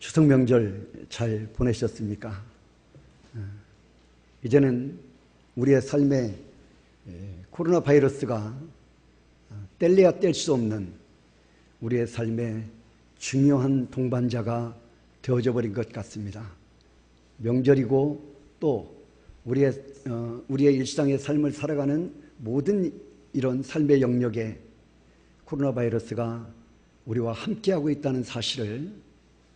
추석 명절 잘 보내셨습니까? 이제는 우리의 삶에 코로나 바이러스가 뗄래야 뗄 수 없는 우리의 삶의 중요한 동반자가 되어져 버린 것 같습니다. 명절이고 또 우리의 일상의 삶을 살아가는 모든 이런 삶의 영역에 코로나 바이러스가 우리와 함께하고 있다는 사실을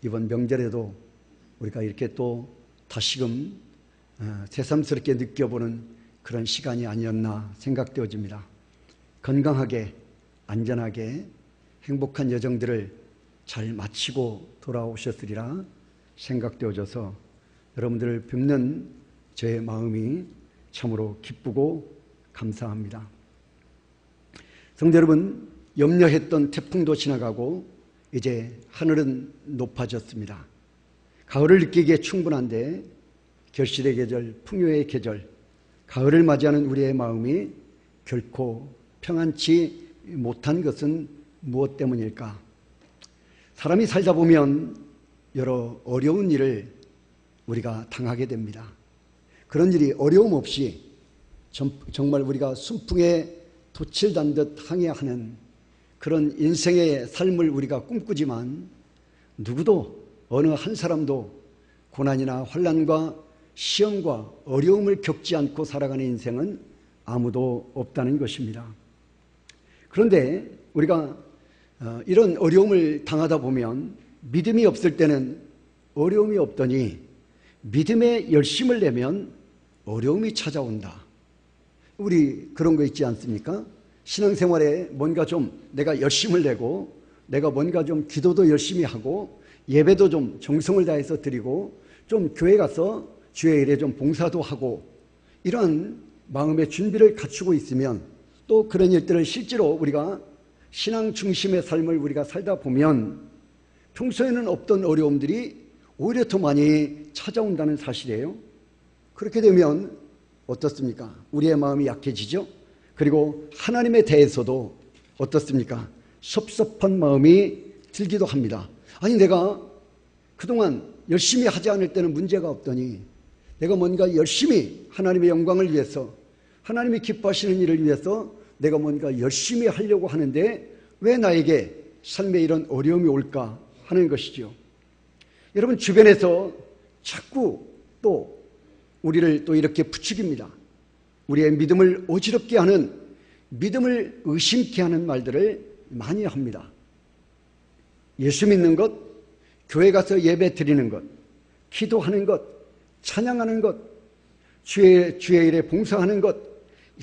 이번 명절에도 우리가 이렇게 또 다시금 새삼스럽게 느껴보는 그런 시간이 아니었나 생각되어집니다. 건강하게 안전하게 행복한 여정들을 잘 마치고 돌아오셨으리라 생각되어져서 여러분들을 뵙는 저의 마음이 참으로 기쁘고 감사합니다. 성도 여러분, 염려했던 태풍도 지나가고 이제 하늘은 높아졌습니다. 가을을 느끼기에 충분한데 결실의 계절, 풍요의 계절, 가을을 맞이하는 우리의 마음이 결코 평안치 못한 것은 무엇 때문일까? 사람이 살다 보면 여러 어려운 일을 우리가 당하게 됩니다. 그런 일이 어려움 없이 정말 우리가 순풍에 돛을 단 듯 항해하는 그런 인생의 삶을 우리가 꿈꾸지만 누구도 어느 한 사람도 고난이나 환난과 시험과 어려움을 겪지 않고 살아가는 인생은 아무도 없다는 것입니다. 그런데 우리가 이런 어려움을 당하다 보면 믿음이 없을 때는 어려움이 없더니 믿음에 열심을 내면 어려움이 찾아온다. 우리 그런 거 있지 않습니까? 신앙생활에 뭔가 좀 내가 열심을 내고 내가 뭔가 좀 기도도 열심히 하고 예배도 좀 정성을 다해서 드리고 좀 교회 가서 주의 일에 좀 봉사도 하고 이런 마음의 준비를 갖추고 있으면 또 그런 일들을 실제로 우리가 신앙 중심의 삶을 우리가 살다 보면 평소에는 없던 어려움들이 오히려 더 많이 찾아온다는 사실이에요. 그렇게 되면 어떻습니까? 우리의 마음이 약해지죠? 그리고 하나님에 대해서도 어떻습니까? 섭섭한 마음이 들기도 합니다. 아니 내가 그동안 열심히 하지 않을 때는 문제가 없더니 내가 뭔가 열심히 하나님의 영광을 위해서 하나님이 기뻐하시는 일을 위해서 내가 뭔가 열심히 하려고 하는데 왜 나에게 삶에 이런 어려움이 올까 하는 것이죠. 여러분 주변에서 자꾸 또 우리를 또 이렇게 부추깁니다. 우리의 믿음을 어지럽게 하는, 믿음을 의심케 하는 말들을 많이 합니다. 예수 믿는 것, 교회 가서 예배 드리는 것, 기도하는 것, 찬양하는 것, 주의 일에 봉사하는 것,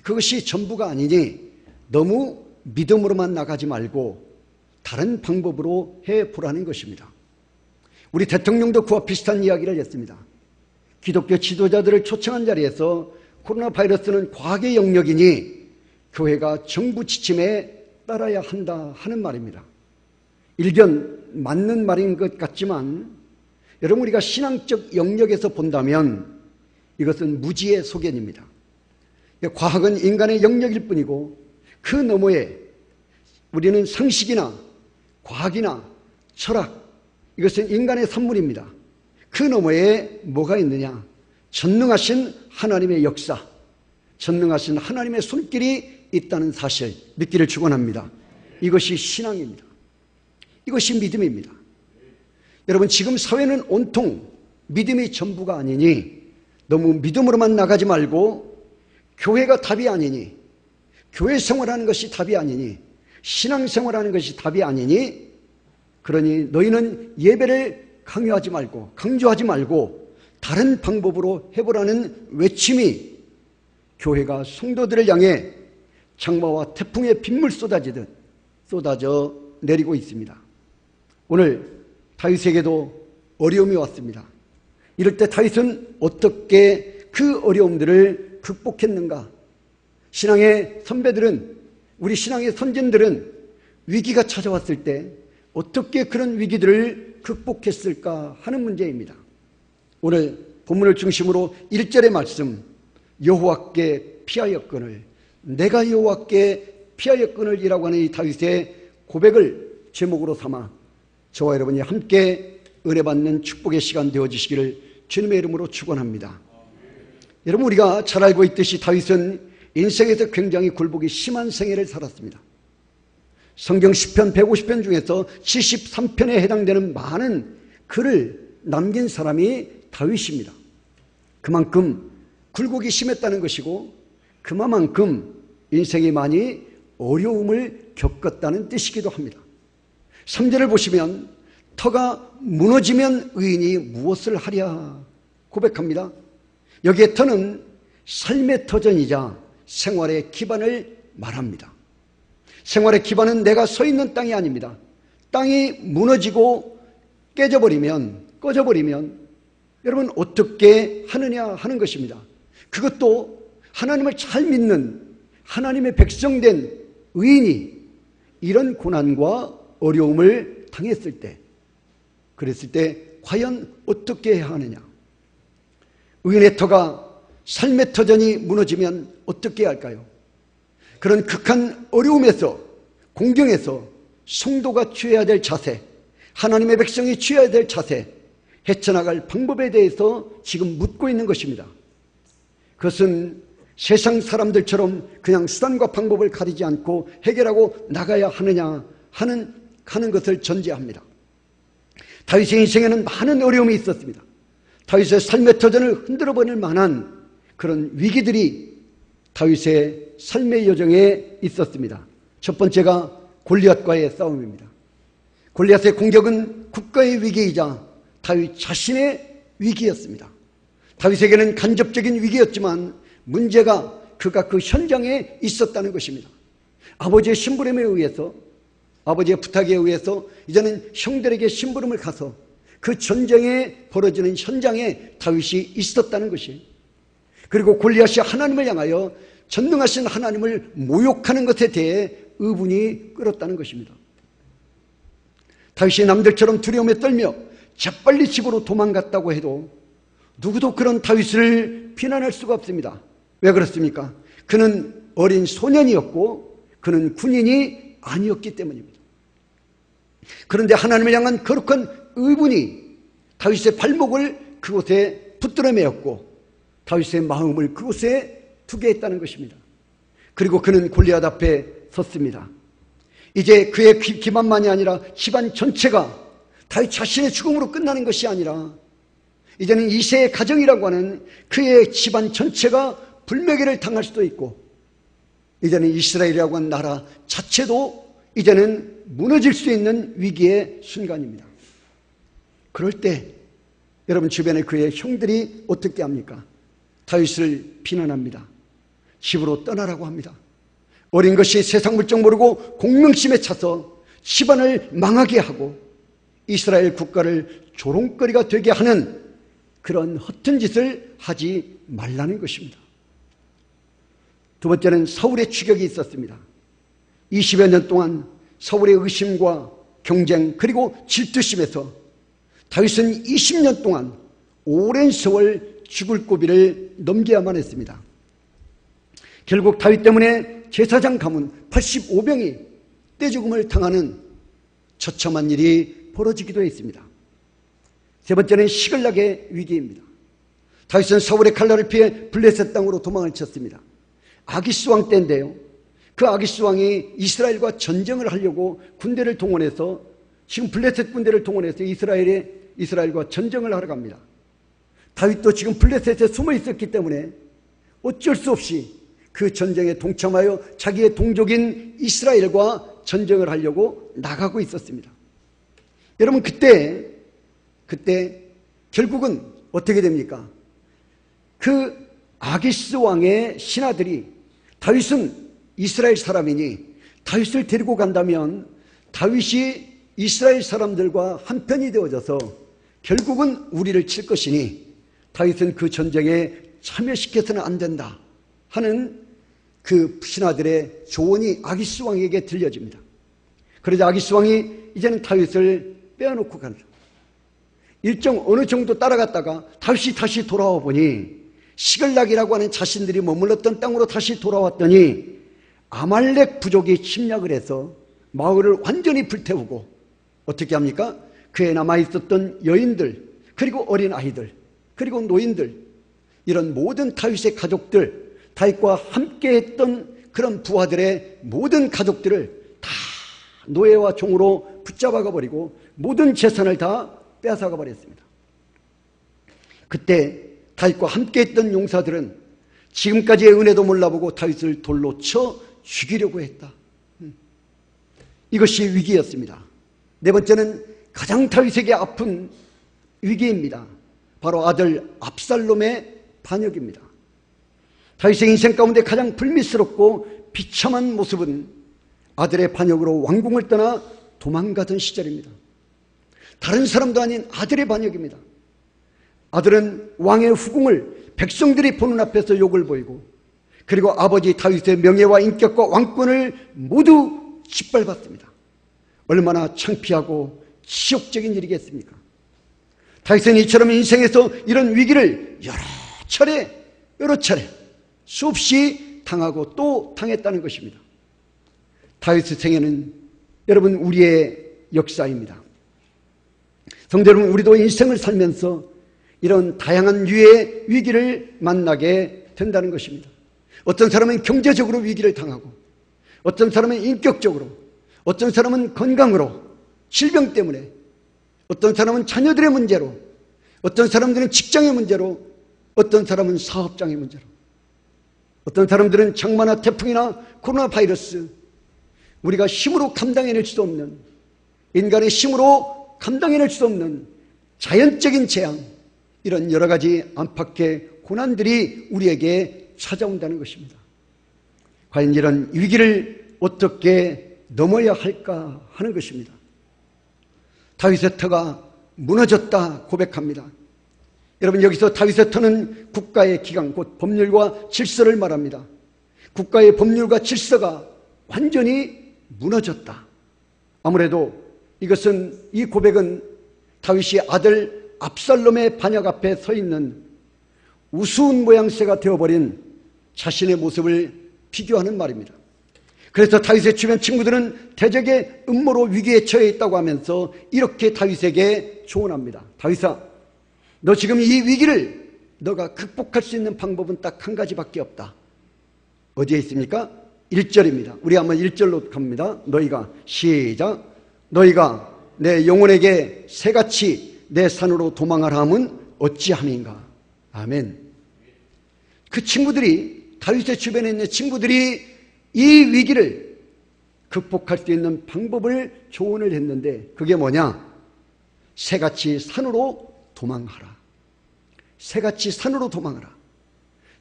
그것이 전부가 아니니 너무 믿음으로만 나가지 말고 다른 방법으로 해보라는 것입니다. 우리 대통령도 그와 비슷한 이야기를 했습니다. 기독교 지도자들을 초청한 자리에서 코로나 바이러스는 과학의 영역이니 교회가 정부 지침에 따라야 한다 하는 말입니다. 일견 맞는 말인 것 같지만 여러분 우리가 신앙적 영역에서 본다면 이것은 무지의 소견입니다. 과학은 인간의 영역일 뿐이고 그 너머에 우리는 상식이나 과학이나 철학 이것은 인간의 산물입니다. 그 너머에 뭐가 있느냐? 전능하신 하나님의 역사, 전능하신 하나님의 손길이 있다는 사실 믿기를 축원합니다. 이것이 신앙입니다. 이것이 믿음입니다. 여러분 지금 사회는 온통 믿음이 전부가 아니니 너무 믿음으로만 나가지 말고 교회가 답이 아니니 교회 생활하는 것이 답이 아니니 신앙생활하는 것이 답이 아니니 그러니 너희는 예배를 강요하지 말고 강조하지 말고 다른 방법으로 해보라는 외침이 교회가 성도들을 향해 장마와 태풍의 빗물 쏟아지듯 쏟아져 내리고 있습니다. 오늘 다윗에게도 어려움이 왔습니다. 이럴 때 다윗은 어떻게 그 어려움들을 극복했는가? 신앙의 선배들은, 우리 신앙의 선진들은 위기가 찾아왔을 때 어떻게 그런 위기들을 극복했을까 하는 문제입니다. 오늘 본문을 중심으로 1절의 말씀, 여호와께 피하였거늘, 내가 여호와께 피하였거늘 이라고 하는 이 다윗의 고백을 제목으로 삼아 저와 여러분이 함께 은혜 받는 축복의 시간 되어지시기를 주님의 이름으로 축원합니다. 여러분, 우리가 잘 알고 있듯이 다윗은 인생에서 굉장히 굴복이 심한 생애를 살았습니다. 성경 시편 150편 중에서 73편에 해당되는 많은 글을 남긴 사람이 다윗입니다. 그만큼 굴곡이 심했다는 것이고 그만큼 인생이 많이 어려움을 겪었다는 뜻이기도 합니다. 3절을 보시면 터가 무너지면 의인이 무엇을 하랴 고백합니다. 여기에 터는 삶의 터전이자 생활의 기반을 말합니다. 생활의 기반은 내가 서 있는 땅이 아닙니다. 땅이 무너지고 꺼져버리면 여러분 어떻게 하느냐 하는 것입니다. 그것도 하나님을 잘 믿는 하나님의 백성된 의인이 이런 고난과 어려움을 당했을 때, 그랬을 때 과연 어떻게 해야 하느냐. 의인의 터가 삶의 터전이 무너지면 어떻게 해야 할까요? 그런 극한 어려움에서, 공경에서 성도가 취해야 될 자세, 하나님의 백성이 취해야 될 자세, 헤쳐나갈 방법에 대해서 지금 묻고 있는 것입니다. 그것은 세상 사람들처럼 그냥 수단과 방법을 가리지 않고 해결하고 나가야 하느냐 하는 것을 전제합니다. 다윗의 인생에는 많은 어려움이 있었습니다. 다윗의 삶의 터전을 흔들어버릴 만한 그런 위기들이 다윗의 삶의 여정에 있었습니다. 첫 번째가 골리앗과의 싸움입니다. 골리앗의 공격은 국가의 위기이자 다윗 자신의 위기였습니다. 다윗에게는 간접적인 위기였지만 문제가 그가 그 현장에 있었다는 것입니다. 아버지의 심부름에 의해서, 아버지의 부탁에 의해서 이제는 형들에게 심부름을 가서 그 전쟁에 벌어지는 현장에 다윗이 있었다는 것이, 그리고 골리앗이 하나님을 향하여 전능하신 하나님을 모욕하는 것에 대해 의분이 끓었다는 것입니다. 다윗이 남들처럼 두려움에 떨며 재빨리 집으로 도망갔다고 해도 누구도 그런 다윗을 비난할 수가 없습니다. 왜 그렇습니까? 그는 어린 소년이었고 그는 군인이 아니었기 때문입니다. 그런데 하나님을 향한 거룩한 의분이 다윗의 발목을 그곳에 붙들어 매었고 다윗의 마음을 그곳에 두게 했다는 것입니다. 그리고 그는 골리앗 앞에 섰습니다. 이제 그의 기만만이 아니라 집안 전체가 다윗 자신의 죽음으로 끝나는 것이 아니라 이제는 이새의 가정이라고 하는 그의 집안 전체가 불매기를 당할 수도 있고 이제는 이스라엘이라고 하는 나라 자체도 이제는 무너질 수 있는 위기의 순간입니다. 그럴 때 여러분 주변에 그의 형들이 어떻게 합니까? 다윗을 비난합니다. 집으로 떠나라고 합니다. 어린 것이 세상 물정 모르고 공명심에 차서 집안을 망하게 하고 이스라엘 국가를 조롱거리가 되게 하는 그런 허튼 짓을 하지 말라는 것입니다. 두 번째는 사울의 추격이 있었습니다. 20여 년 동안 사울의 의심과 경쟁 그리고 질투심에서 다윗은 20년 동안 오랜 세월 죽을 고비를 넘겨야만 했습니다. 결국 다윗 때문에 제사장 가문 85명이 떼죽음을 당하는 처참한 일이 벌어지기도 했습니다. 세 번째는 시글락의 위기입니다. 다윗은 사울의 칼날을 피해 블레셋 땅으로 도망을 쳤습니다. 아기스 왕 때인데요. 그 아기스 왕이 이스라엘과 전쟁을 하려고 군대를 동원해서 지금 블레셋 군대를 동원해서 이스라엘과 전쟁을 하러 갑니다. 다윗도 지금 블레셋에 숨어 있었기 때문에 어쩔 수 없이 그 전쟁에 동참하여 자기의 동족인 이스라엘과 전쟁을 하려고 나가고 있었습니다. 여러분 그때 결국은 어떻게 됩니까? 그 아기스 왕의 신하들이 다윗은 이스라엘 사람이니 다윗을 데리고 간다면 다윗이 이스라엘 사람들과 한편이 되어져서 결국은 우리를 칠 것이니 다윗은 그 전쟁에 참여시켜서는 안 된다 하는 그 신하들의 조언이 아기스 왕에게 들려집니다. 그러자 아기스 왕이 이제는 다윗을 빼어놓고 간다. 일정 어느 정도 따라갔다가 다윗이 다시 돌아와 보니 시글락이라고 하는 자신들이 머물렀던 땅으로 다시 돌아왔더니 아말렉 부족이 침략을 해서 마을을 완전히 불태우고 어떻게 합니까? 그에 남아있었던 여인들, 그리고 어린 아이들, 그리고 노인들, 이런 모든 다윗의 가족들, 다윗과 함께했던 그런 부하들의 모든 가족들을 다 노예와 종으로 붙잡아가 버리고 모든 재산을 다 빼앗아가 버렸습니다. 그때 다윗과 함께했던 용사들은 지금까지의 은혜도 몰라보고 다윗을 돌로 쳐 죽이려고 했다. 이것이 위기였습니다. 네 번째는 가장 다윗에게 아픈 위기입니다. 바로 아들 압살롬의 반역입니다. 다윗의 인생 가운데 가장 불미스럽고 비참한 모습은 아들의 반역으로 왕궁을 떠나 도망가던 시절입니다. 다른 사람도 아닌 아들의 반역입니다. 아들은 왕의 후궁을 백성들이 보는 앞에서 욕을 보이고, 그리고 아버지 다윗의 명예와 인격과 왕권을 모두 짓밟았습니다. 얼마나 창피하고 치욕적인 일이겠습니까? 다윗은 이처럼 인생에서 이런 위기를 여러 차례 수없이 당하고 또 당했다는 것입니다. 다윗의 생애는 여러분 우리의 역사입니다. 성도 여러분, 우리도 인생을 살면서 이런 다양한 유의 위기를 만나게 된다는 것입니다. 어떤 사람은 경제적으로 위기를 당하고, 어떤 사람은 인격적으로, 어떤 사람은 건강으로, 질병 때문에, 어떤 사람은 자녀들의 문제로, 어떤 사람들은 직장의 문제로, 어떤 사람은 사업장의 문제로, 어떤 사람들은 장마나 태풍이나 코로나 바이러스, 우리가 힘으로 감당해낼 수 없는, 인간의 힘으로 감당해낼 수 없는 자연적인 재앙, 이런 여러 가지 안팎의 고난들이 우리에게 찾아온다는 것입니다. 과연 이런 위기를 어떻게 넘어야 할까 하는 것입니다. 다윗의 터가 무너졌다 고백합니다. 여러분, 여기서 다윗의 터는 국가의 기강, 곧 법률과 질서를 말합니다. 국가의 법률과 질서가 완전히 무너졌다. 아무래도 이 고백은 다윗이 아들 압살롬의 반역 앞에 서 있는 우스운 모양새가 되어버린 자신의 모습을 비교하는 말입니다. 그래서 다윗의 주변 친구들은 대적의 음모로 위기에 처해 있다고 하면서 이렇게 다윗에게 조언합니다. 다윗아, 너 지금 이 위기를 너가 극복할 수 있는 방법은 딱 한 가지밖에 없다. 어디에 있습니까? 1절입니다. 우리 한번 1절로 갑니다. 너희가 시작. 너희가 내 영혼에게 새같이 내 산으로 도망하라 함은 어찌함인가. 아멘. 그 친구들이, 다윗의 주변에 있는 친구들이 이 위기를 극복할 수 있는 방법을 조언을 했는데, 그게 뭐냐? 새같이 산으로 도망하라. 새같이 산으로 도망하라.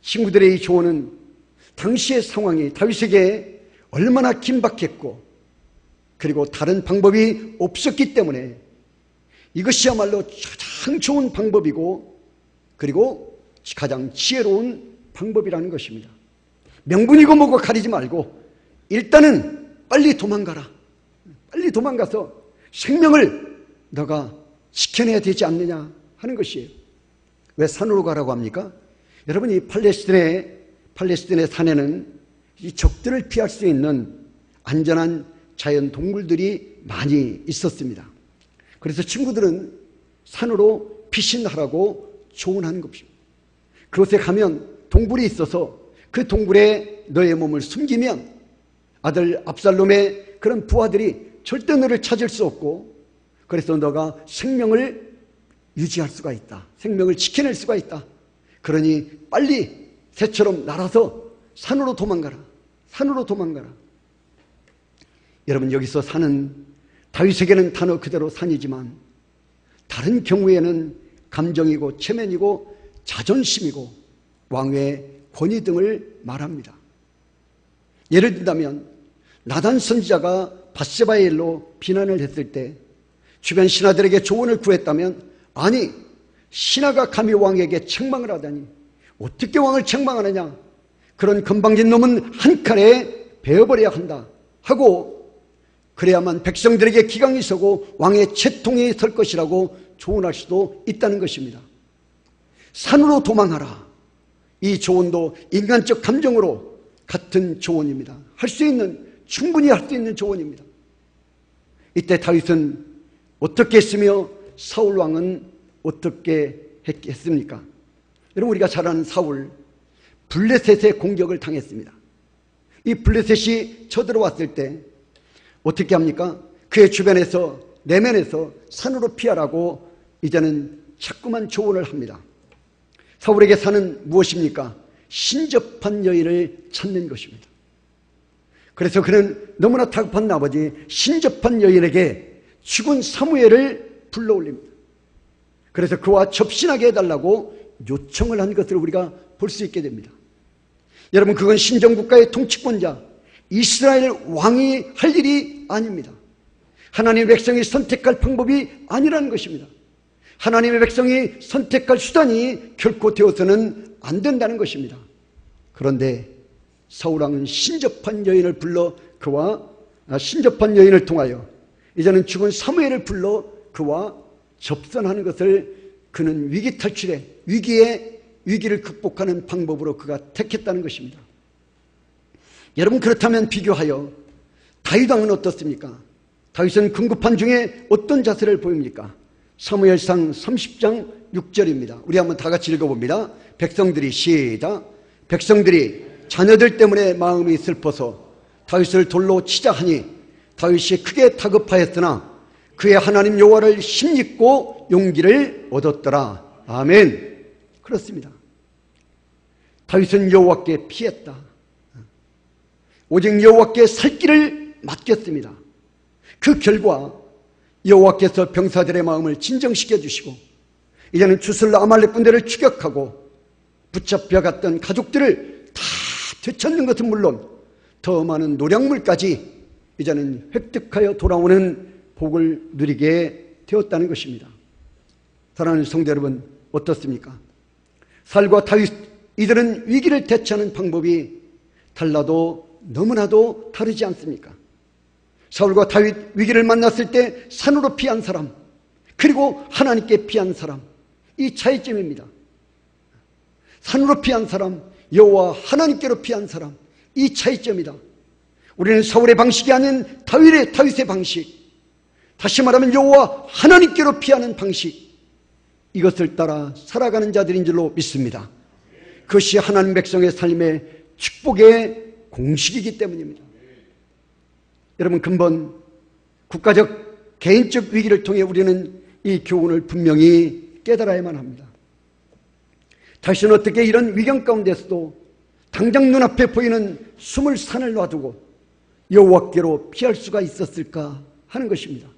친구들의 이 조언은 당시의 상황이 다윗에게 얼마나 긴박했고, 그리고 다른 방법이 없었기 때문에 이것이야말로 가장 좋은 방법이고, 그리고 가장 지혜로운 방법이라는 것입니다. 명분이고 뭐고 가리지 말고 일단은 빨리 도망가라. 빨리 도망가서 생명을 너가 지켜내야 되지 않느냐 하는 것이에요. 왜 산으로 가라고 합니까? 여러분, 이 팔레스틴의 산에는 이 적들을 피할 수 있는 안전한 자연 동물들이 많이 있었습니다. 그래서 친구들은 산으로 피신하라고 조언한 것입니다. 그곳에 가면 동굴이 있어서 그 동굴에 너의 몸을 숨기면 아들 압살롬의 그런 부하들이 절대 너를 찾을 수 없고, 그래서 너가 생명을 유지할 수가 있다. 생명을 지켜낼 수가 있다. 그러니 빨리 새처럼 날아서 산으로 도망가라. 산으로 도망가라. 여러분, 여기서 산은 다윗에게는 단어 그대로 산이지만 다른 경우에는 감정이고 체면이고 자존심이고 왕의 권위 등을 말합니다. 예를 든다면 나단 선지자가 밧세바의 일로 비난을 했을 때 주변 신하들에게 조언을 구했다면, 아니, 신하가 감히 왕에게 책망을 하다니 어떻게 왕을 책망하느냐, 그런 건방진 놈은 한 칼에 베어버려야 한다 하고, 그래야만 백성들에게 기강이 서고 왕의 채통이 설 것이라고 조언할 수도 있다는 것입니다. 산으로 도망하라. 이 조언도 인간적 감정으로 같은 조언입니다. 충분히 할 수 있는 조언입니다. 이때 다윗은 어떻게 했으며 사울 왕은 어떻게 했습니까? 여러분, 우리가 잘 아는 사울, 블레셋의 공격을 당했습니다. 이 블레셋이 쳐들어왔을 때 어떻게 합니까? 그의 주변에서, 내면에서 산으로 피하라고 이제는 자꾸만 조언을 합니다. 사울에게 산은 무엇입니까? 신접한 여인을 찾는 것입니다. 그래서 그는 너무나 다급한 나머지 신접한 여인에게 죽은 사무엘을 불러올립니다. 그래서 그와 접신하게 해달라고 요청을 한 것을 우리가 볼 수 있게 됩니다. 여러분, 그건 신정국가의 통치권자 이스라엘 왕이 할 일이 아닙니다. 하나님의 백성이 선택할 방법이 아니라는 것입니다. 하나님의 백성이 선택할 수단이 결코 되어서는 안 된다는 것입니다. 그런데 사울왕은 신접한 여인을 불러 신접한 여인을 통하여 이제는 죽은 사무엘을 불러 그와 접선하는 것을 그는 위기 탈출에 위기를 극복하는 방법으로 그가 택했다는 것입니다. 여러분, 그렇다면 비교하여 다윗왕은 어떻습니까? 다윗은 금급한 중에 어떤 자세를 보입니까? 사무엘상 30장 6절입니다. 우리 한번 다 같이 읽어봅니다. 백성들이 시작. 백성들이 자녀들 때문에 마음이 슬퍼서 다윗을 돌로 치자 하니 다윗이 크게 다급하였으나 그의 하나님 여호와를 힘입고 용기를 얻었더라. 아멘. 그렇습니다. 다윗은 여호와께 피했다. 오직 여호와께 살 길을 맡겼습니다. 그 결과 여호와께서 병사들의 마음을 진정시켜 주시고 이제는 주술라 아말렉 군대를 추격하고 붙잡혀갔던 가족들을 다 되찾는 것은 물론 더 많은 노량물까지 이제는 획득하여 돌아오는 복을 누리게 되었다는 것입니다. 사랑하는 성도 여러분, 어떻습니까? 사울과 다윗, 이들은 위기를 대처하는 방법이 달라도 너무나도 다르지 않습니까? 사울과 다윗, 위기를 만났을 때 산으로 피한 사람, 그리고 하나님께 피한 사람, 이 차이점입니다. 산으로 피한 사람, 여호와 하나님께로 피한 사람, 이 차이점이다. 우리는 사울의 방식이 아닌 다윗의 방식, 다시 말하면 여호와 하나님께로 피하는 방식, 이것을 따라 살아가는 자들인 줄로 믿습니다. 그것이 하나님 백성의 삶의 축복의 공식이기 때문입니다. 여러분, 근본 국가적, 개인적 위기를 통해 우리는 이 교훈을 분명히 깨달아야만 합니다. 다윗은 어떻게 이런 위경 가운데서도 당장 눈앞에 보이는 숨을 산을 놔두고 여호와께로 피할 수가 있었을까 하는 것입니다.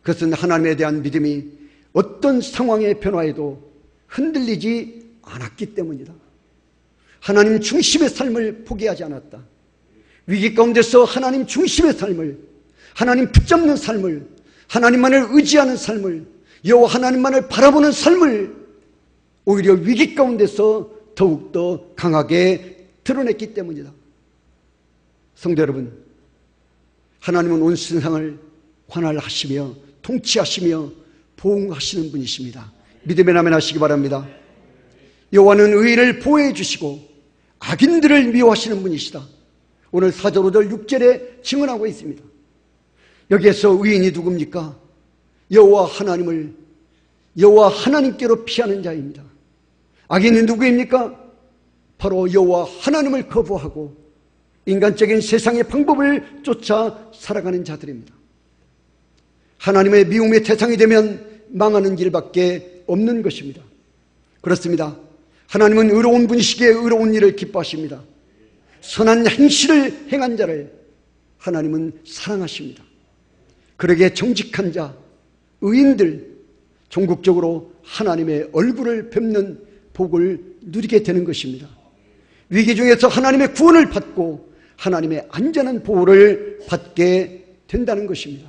그것은 하나님에 대한 믿음이 어떤 상황의 변화에도 흔들리지 않았기 때문이다. 하나님 중심의 삶을 포기하지 않았다. 위기 가운데서 하나님 중심의 삶을, 하나님 붙잡는 삶을, 하나님만을 의지하는 삶을, 여호와 하나님만을 바라보는 삶을 오히려 위기 가운데서 더욱더 강하게 드러냈기 때문이다. 성도 여러분, 하나님은 온 세상을 관할하시며 통치하시며 보응하시는 분이십니다. 믿음의 아멘 하시기 바랍니다. 여호와는 의인을 보호해 주시고 악인들을 미워하시는 분이시다. 오늘 4절 5절 6절에 증언하고 있습니다. 여기에서 의인이 누굽니까? 여호와 하나님께로 피하는 자입니다. 악인은 누구입니까? 바로 여호와 하나님을 거부하고 인간적인 세상의 방법을 쫓아 살아가는 자들입니다. 하나님의 미움의 대상이 되면 망하는 길밖에 없는 것입니다. 그렇습니다. 하나님은 의로운 분이시기에 의로운 일을 기뻐하십니다. 선한 행실을 행한 자를 하나님은 사랑하십니다. 그러기에 정직한 자, 의인들, 종국적으로 하나님의 얼굴을 뵙는 복을 누리게 되는 것입니다. 위기 중에서 하나님의 구원을 받고 하나님의 안전한 보호를 받게 된다는 것입니다.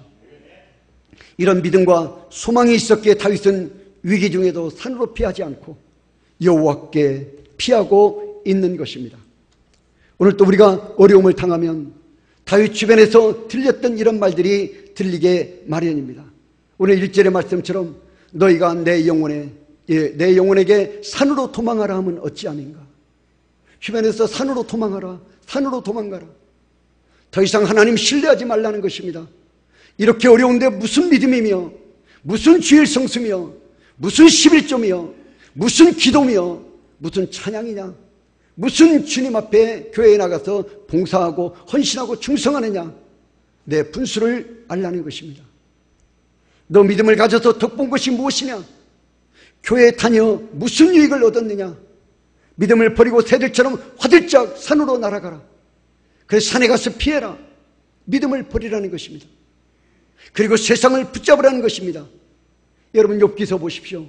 이런 믿음과 소망이 있었기에 다윗은 위기 중에도 산으로 피하지 않고 여호와께 피하고 있는 것입니다. 오늘 또 우리가 어려움을 당하면 다윗 주변에서 들렸던 이런 말들이 들리게 마련입니다. 오늘 1절의 말씀처럼 너희가 내 영혼에게 산으로 도망하라 하면 어찌하는가. 주변에서 산으로 도망하라, 산으로 도망가라. 더 이상 하나님 신뢰하지 말라는 것입니다. 이렇게 어려운데 무슨 믿음이며 무슨 주일 성수며 무슨 11조며 무슨 기도며 무슨 찬양이냐, 무슨 주님 앞에 교회에 나가서 봉사하고 헌신하고 충성하느냐, 내 분수를 알라는 것입니다. 너 믿음을 가져서 덕본 것이 무엇이냐, 교회에 다녀 무슨 유익을 얻었느냐, 믿음을 버리고 새들처럼 화들짝 산으로 날아가라. 그래서 산에 가서 피해라. 믿음을 버리라는 것입니다. 그리고 세상을 붙잡으라는 것입니다. 여러분 욥기서 보십시오.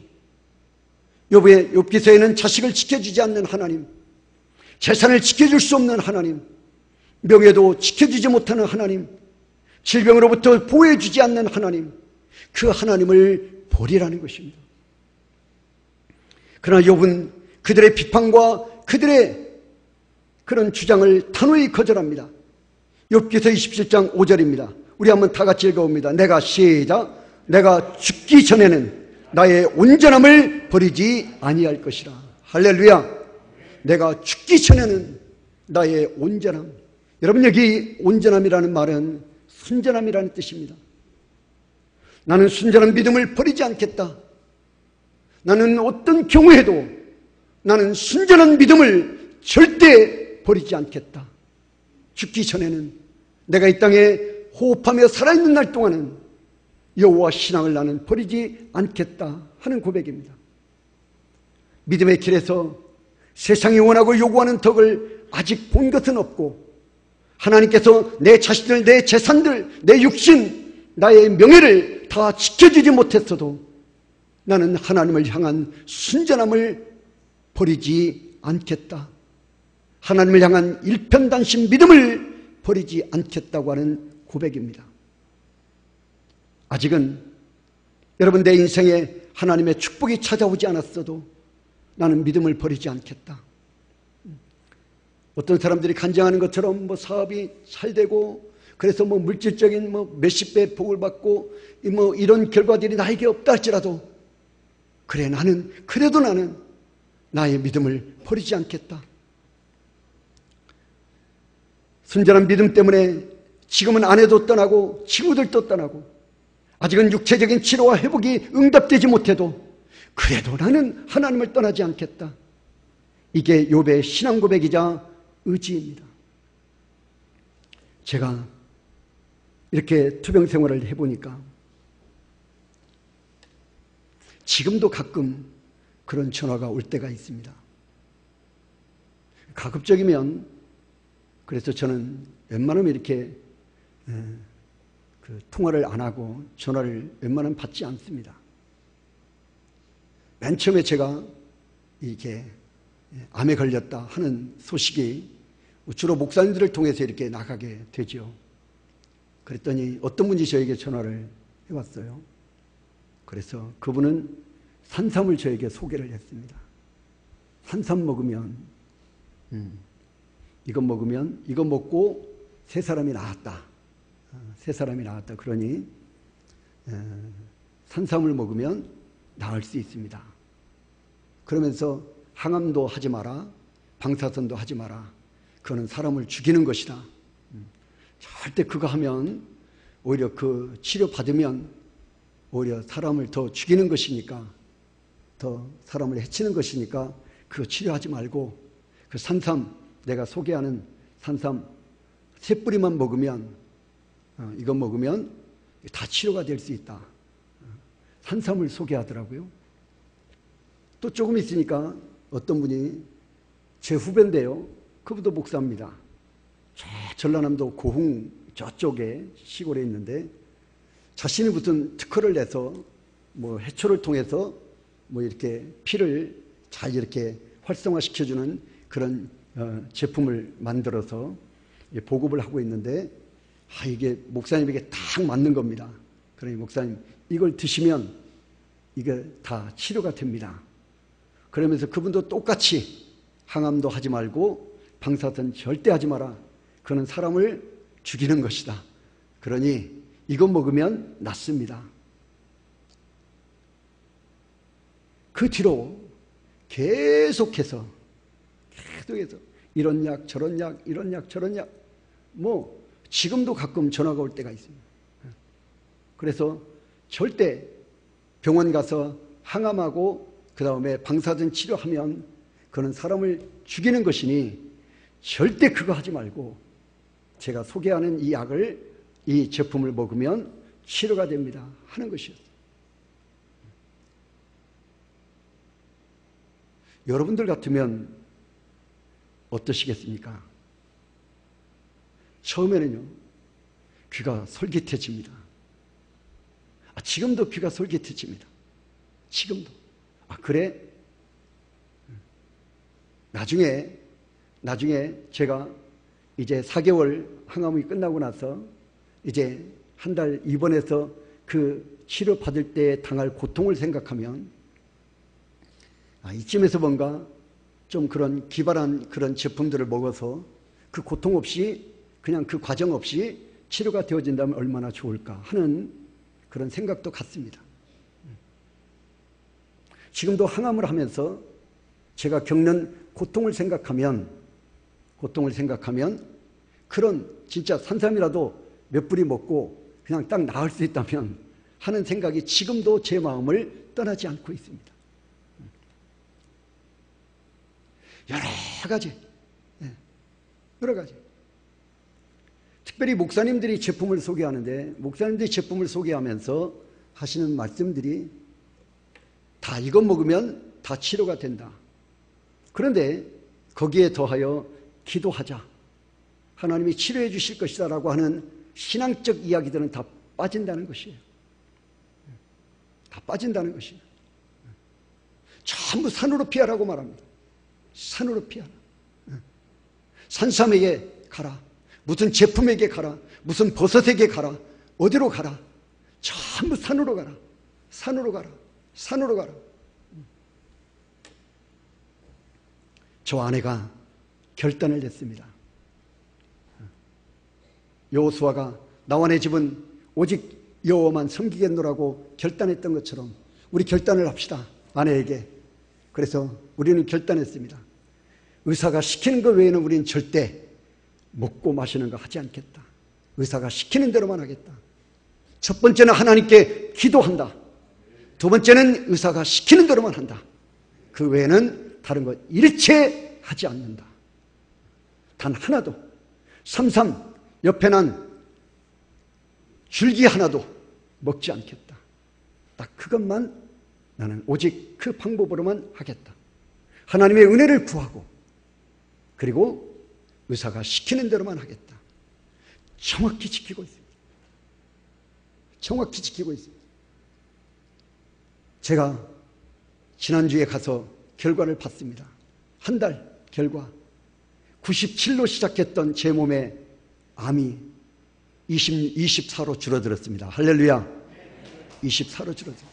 욥기서에는 자식을 지켜주지 않는 하나님, 재산을 지켜줄 수 없는 하나님, 명예도 지켜주지 못하는 하나님, 질병으로부터 보호해주지 않는 하나님, 그 하나님을 버리라는 것입니다. 그러나 욥은 그들의 비판과 그들의 그런 주장을 단호히 거절합니다. 욥기서 27장 5절입니다. 우리 한번 다 같이 읽어봅니다. 시작. 내가 죽기 전에는 나의 온전함을 버리지 아니할 것이라. 할렐루야. 내가 죽기 전에는 나의 온전함. 여러분 여기 온전함이라는 말은 순전함이라는 뜻입니다. 나는 순전한 믿음을 버리지 않겠다. 나는 어떤 경우에도 나는 순전한 믿음을 절대 버리지 않겠다. 죽기 전에는 내가 이 땅에 호흡하며 살아있는 날 동안은 여호와 신앙을 나는 버리지 않겠다 하는 고백입니다. 믿음의 길에서 세상이 원하고 요구하는 덕을 아직 본 것은 없고, 하나님께서 내 자식들, 내 재산들, 내 육신, 나의 명예를 다 지켜주지 못했어도 나는 하나님을 향한 순전함을 버리지 않겠다. 하나님을 향한 일편단심 믿음을 버리지 않겠다고 하는 고백입니다. 아직은 여러분 내 인생에 하나님의 축복이 찾아오지 않았어도 나는 믿음을 버리지 않겠다. 어떤 사람들이 간증하는 것처럼 사업이 잘 되고 그래서 물질적인 몇십 배 복을 받고 이런 결과들이 나에게 없다 할지라도 그래도 나는 나의 믿음을 버리지 않겠다. 순전한 믿음 때문에 지금은 아내도 떠나고 친구들도 떠나고 아직은 육체적인 치료와 회복이 응답되지 못해도 그래도 나는 하나님을 떠나지 않겠다. 이게 욥의 신앙 고백이자 의지입니다. 제가 이렇게 투병 생활을 해보니까 지금도 가끔 그런 전화가 올 때가 있습니다. 가급적이면 그래서 저는 웬만하면 이렇게 통화를 안 하고 전화를 웬만하면 받지 않습니다. 맨 처음에 제가 이렇게 암에 걸렸다 하는 소식이 주로 목사님들을 통해서 이렇게 나가게 되죠. 그랬더니 어떤 분이 저에게 전화를 해왔어요. 그래서 그분은 산삼을 저에게 소개를 했습니다. 산삼 먹으면 이거 먹고 세 사람이 나았다. 그러니 산삼을 먹으면 나을 수 있습니다. 그러면서 항암도 하지 마라, 방사선도 하지 마라. 그거는 사람을 죽이는 것이다. 절대 그거 하면 오히려 그 치료 받으면 오히려 사람을 더 죽이는 것이니까, 더 사람을 해치는 것이니까 그거 치료하지 말고 그 산삼, 내가 소개하는 산삼 세 뿌리만 먹으면 이거 먹으면 다 치료가 될 수 있다. 산삼을 소개하더라고요. 또 조금 있으니까 어떤 분이 제 후배인데요. 그분도 목사입니다. 저 전라남도 고흥 저쪽에 시골에 있는데 자신이 무슨 특허를 내서 해초를 통해서 이렇게 피를 잘 이렇게 활성화시켜주는 그런 제품을 만들어서 보급을 하고 있는데 이게 목사님에게 딱 맞는 겁니다. 그러니 목사님 이걸 드시면 이게 다 치료가 됩니다. 그러면서 그분도 똑같이 항암도 하지 말고 방사선 절대 하지 마라. 그는 사람을 죽이는 것이다. 그러니 이거 먹으면 낫습니다. 그 뒤로 계속해서 이런 약 저런 약 이런 약 저런 약 지금도 가끔 전화가 올 때가 있습니다. 그래서 절대 병원 가서 항암하고 그 다음에 방사선 치료하면 그는 사람을 죽이는 것이니 절대 그거 하지 말고 제가 소개하는 이 약을, 이 제품을 먹으면 치료가 됩니다 하는 것이었어요. 여러분들 같으면 어떠시겠습니까? 처음에는요, 귀가 솔깃해집니다. 지금도 귀가 솔깃해집니다. 지금도. 그래? 나중에 제가 이제 4개월 항암이 끝나고 나서 이제 한 달 입원해서 그 치료 받을 때 당할 고통을 생각하면 이쯤에서 뭔가 좀 그런 기발한 그런 제품들을 먹어서 그 고통 없이 그냥 그 과정 없이 치료가 되어진다면 얼마나 좋을까 하는 그런 생각도 같습니다. 지금도 항암을 하면서 제가 겪는 고통을 생각하면 그런 진짜 산삼이라도 몇 뿌리 먹고 그냥 딱 나을 수 있다면 하는 생각이 지금도 제 마음을 떠나지 않고 있습니다. 여러 가지. 특별히 목사님들이 제품을 소개하는데 목사님들이 제품을 소개하면서 하시는 말씀들이 다 이것 먹으면 다 치료가 된다. 그런데 거기에 더하여 기도하자. 하나님이 치료해 주실 것이다 라고 하는 신앙적 이야기들은 다 빠진다는 것이에요. 다 빠진다는 것이에요. 전부 산으로 피하라고 말합니다. 산으로 피하라. 산삼에게 가라. 무슨 제품에게 가라. 무슨 버섯에게 가라. 어디로 가라. 전부 산으로 가라. 산으로 가라. 산으로 가라. 저 아내가 결단을 냈습니다. 여호수아가 나와 내 집은 오직 여호와만 섬기겠노라고 결단했던 것처럼 우리 결단을 합시다. 아내에게. 그래서 우리는 결단했습니다. 의사가 시키는 것 외에는 우리는 절대 먹고 마시는 거 하지 않겠다. 의사가 시키는 대로만 하겠다. 첫 번째는 하나님께 기도한다. 두 번째는 의사가 시키는 대로만 한다. 그 외에는 다른 것 일체 하지 않는다. 단 하나도 삼삼 옆에 난 줄기 하나도 먹지 않겠다. 딱 그것만 나는 오직 그 방법으로만 하겠다. 하나님의 은혜를 구하고 그리고 의사가 시키는 대로만 하겠다. 정확히 지키고 있습니다. 정확히 지키고 있습니다. 제가 지난주에 가서 결과를 봤습니다. 한 달 결과 97로 시작했던 제 몸의 암이 24로 줄어들었습니다. 할렐루야. 24로 줄어들었습니다.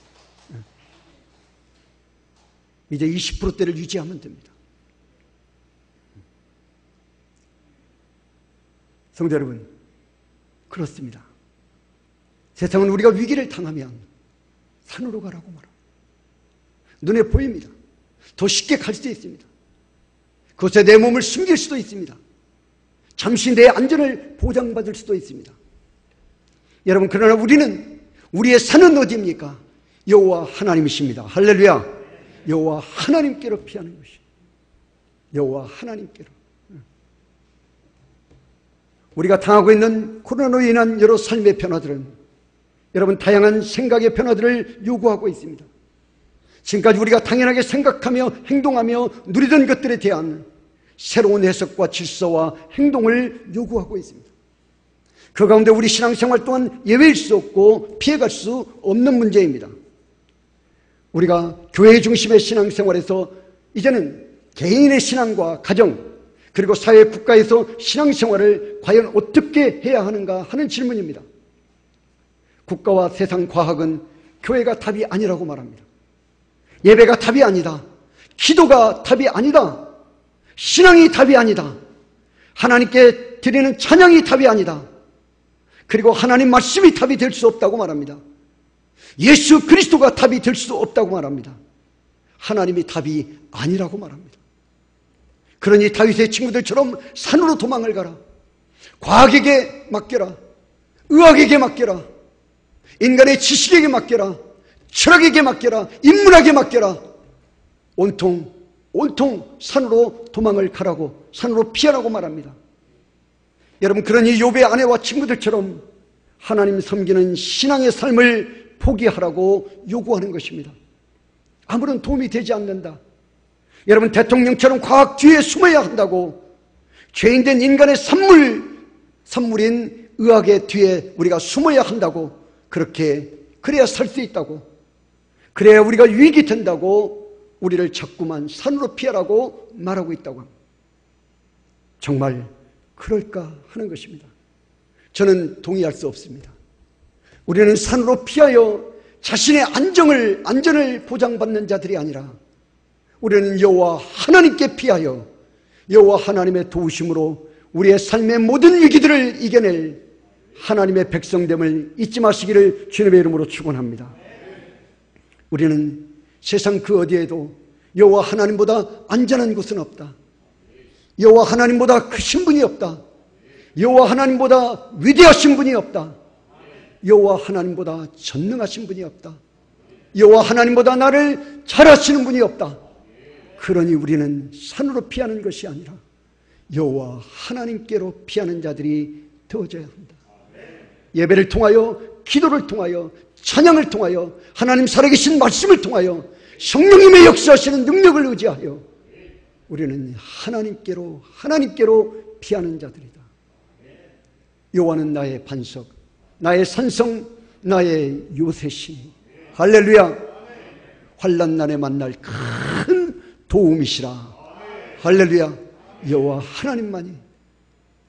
이제 20%대를 유지하면 됩니다. 성도 여러분, 그렇습니다. 세상은 우리가 위기를 당하면 산으로 가라고 말합니다. 눈에 보입니다. 더 쉽게 갈 수도 있습니다. 그곳에 내 몸을 숨길 수도 있습니다. 잠시 내 안전을 보장받을 수도 있습니다. 여러분, 그러나 우리는 우리의 산은 어디입니까? 여호와 하나님이십니다. 할렐루야. 여호와 하나님께로 피하는 것이에요. 여호와 하나님께로. 우리가 당하고 있는 코로나로 인한 여러 삶의 변화들은 여러분 다양한 생각의 변화들을 요구하고 있습니다. 지금까지 우리가 당연하게 생각하며 행동하며 누리던 것들에 대한 새로운 해석과 질서와 행동을 요구하고 있습니다. 그 가운데 우리 신앙생활 또한 예외일 수 없고 피해갈 수 없는 문제입니다. 우리가 교회 중심의 신앙생활에서 이제는 개인의 신앙과 가정 그리고 사회 국가에서 신앙생활을 과연 어떻게 해야 하는가 하는 질문입니다. 국가와 세상 과학은 교회가 답이 아니라고 말합니다. 예배가 답이 아니다. 기도가 답이 아니다. 신앙이 답이 아니다. 하나님께 드리는 찬양이 답이 아니다. 그리고 하나님 말씀이 답이 될 수 없다고 말합니다. 예수 그리스도가 답이 될 수 없다고 말합니다. 하나님이 답이 아니라고 말합니다. 그러니 다윗의 친구들처럼 산으로 도망을 가라. 과학에게 맡겨라. 의학에게 맡겨라. 인간의 지식에게 맡겨라. 철학에게 맡겨라. 인문학에 맡겨라. 온통 산으로 도망을 가라고, 산으로 피하라고 말합니다. 여러분, 그러니 욥의 아내와 친구들처럼 하나님 섬기는 신앙의 삶을 포기하라고 요구하는 것입니다. 아무런 도움이 되지 않는다. 여러분, 대통령처럼 과학 뒤에 숨어야 한다고, 죄인된 인간의 산물인 의학의 뒤에 우리가 숨어야 한다고, 그래야 살 수 있다고, 그래야 우리가 유익이 된다고 우리를 자꾸만 산으로 피하라고 말하고 있다고 합니다. 정말 그럴까 하는 것입니다. 저는 동의할 수 없습니다. 우리는 산으로 피하여 자신의 안전을 보장받는 자들이 아니라 우리는 여호와 하나님께 피하여 여호와 하나님의 도우심으로 우리의 삶의 모든 위기들을 이겨낼 하나님의 백성됨을 잊지 마시기를 주님의 이름으로 축원합니다. 우리는 세상 그 어디에도 여호와 하나님보다 안전한 곳은 없다. 여호와 하나님보다 크신 분이 없다. 여호와 하나님보다 위대하신 분이 없다. 여호와 하나님보다 전능하신 분이 없다. 여호와 하나님보다 나를 잘 아시는 분이 없다. 그러니 우리는 산으로 피하는 것이 아니라 여호와 하나님께로 피하는 자들이 되어져야 한다. 예배를 통하여, 기도를 통하여, 찬양을 통하여, 하나님 살아계신 말씀을 통하여, 성령님의 역사하시는 능력을 의지하여 우리는 하나님께로 피하는 자들이다. 여호와는 나의 반석, 나의 산성, 나의 요새시니 할렐루야. 환난날에 만날 큰 도움이시라. 할렐루야. 여호와 하나님만이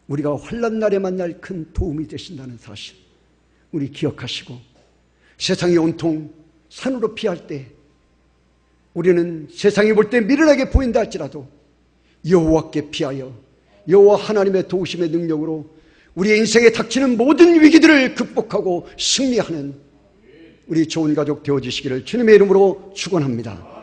우리가 환난날에 만날 큰 도움이 되신다는 사실 우리 기억하시고, 세상이 온통 산으로 피할 때 우리는 세상이 볼 때 미련하게 보인다 할지라도 여호와께 피하여 여호와 하나님의 도우심의 능력으로 우리의 인생에 닥치는 모든 위기들을 극복하고 승리하는 우리 좋은 가족 되어주시기를 주님의 이름으로 축원합니다.